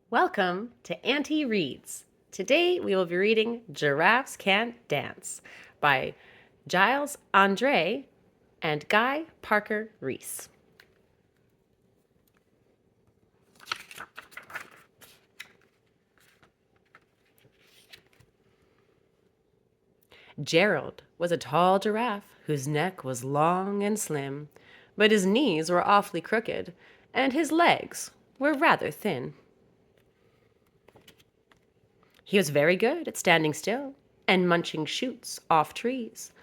Welcome to Auntie Reads. Today we will be reading Giraffes Can't Dance by Giles Andre and Guy Parker Reese. Gerald was a tall giraffe whose neck was long and slim, but his knees were awfully crooked and his legs were rather thin. He was very good at standing still and munching shoots off trees,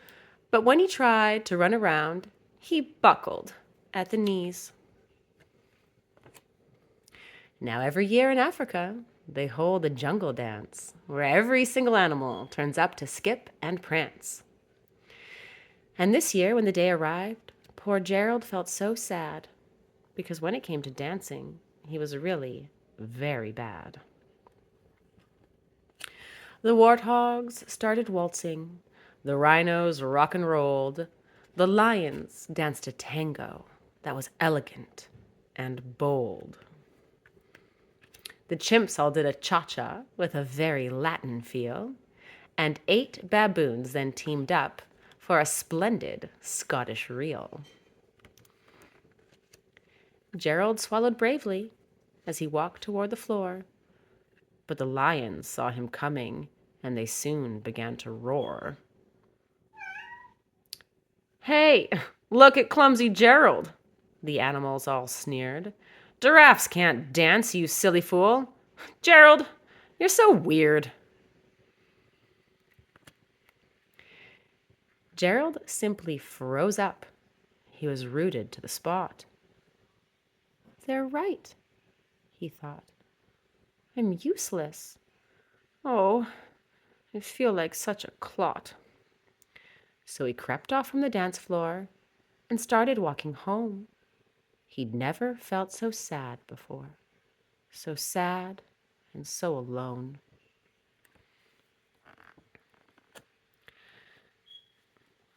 but when he tried to run around, he buckled at the knees. Now, every year in Africa, they hold a jungle dance where every single animal turns up to skip and prance. And this year, when the day arrived, poor Gerald felt so sad because when it came to dancing, he was really very bad. The warthogs started waltzing, the rhinos rock and rolled, the lions danced a tango that was elegant and bold. The chimps all did a cha-cha with a very Latin feel, and 8 baboons then teamed up for a splendid Scottish reel. Gerald swallowed bravely as he walked toward the floor, but the lions saw him coming, and they soon began to roar. "Hey, look at clumsy Gerald," the animals all sneered. "Giraffes can't dance, you silly fool. Gerald, you're so weird." Gerald simply froze up. He was rooted to the spot. "They're right," he thought. "I'm useless. Oh, I feel like such a clot." So he crept off from the dance floor and started walking home. He'd never felt so sad before. So sad and so alone.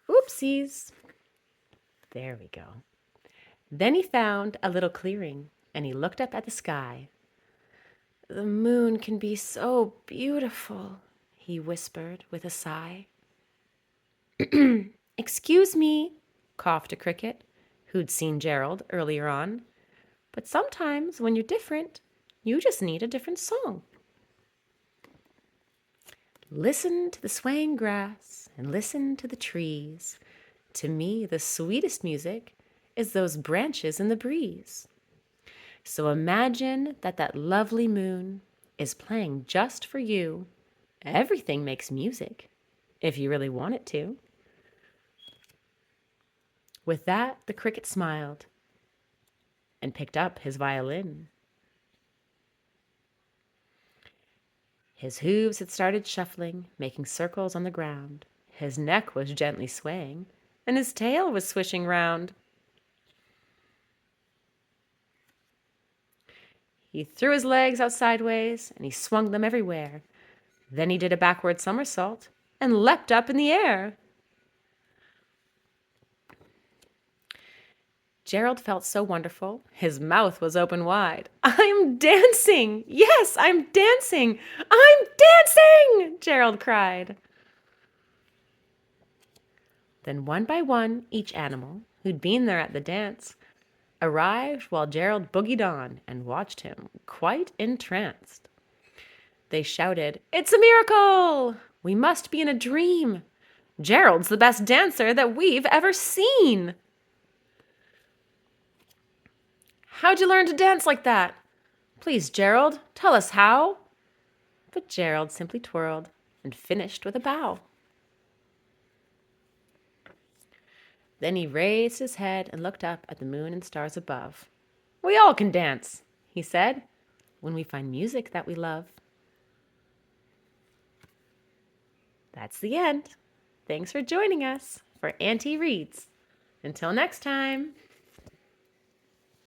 Oopsies. There we go. Then he found a little clearing and he looked up at the sky. "The moon can be so beautiful," he whispered with a sigh. "Excuse me," coughed a cricket who'd seen Gerald earlier on. "But sometimes when you're different, you just need a different song." "Listen to the swaying grass and listen to the trees. To me, the sweetest music is those branches in the breeze. So imagine that lovely moon is playing just for you. Everything makes music, if you really want it to." With that, the cricket smiled and picked up his violin. His hooves had started shuffling, making circles on the ground. His neck was gently swaying, and his tail was swishing round. He threw his legs out sideways, and he swung them everywhere. Then he did a backward somersault and leapt up in the air. Gerald felt so wonderful, his mouth was open wide. "I'm dancing! Yes, I'm dancing! I'm dancing!" Gerald cried. Then one by one, each animal who'd been there at the dance arrived while Gerald boogied on and watched him, quite entranced. They shouted, "It's a miracle! We must be in a dream! Gerald's the best dancer that we've ever seen!" "How'd you learn to dance like that? Please, Gerald, tell us how." But Gerald simply twirled and finished with a bow. Then he raised his head and looked up at the moon and stars above. "We all can dance," he said, "when we find music that we love." That's the end. Thanks for joining us for Auntie Reads. Until next time.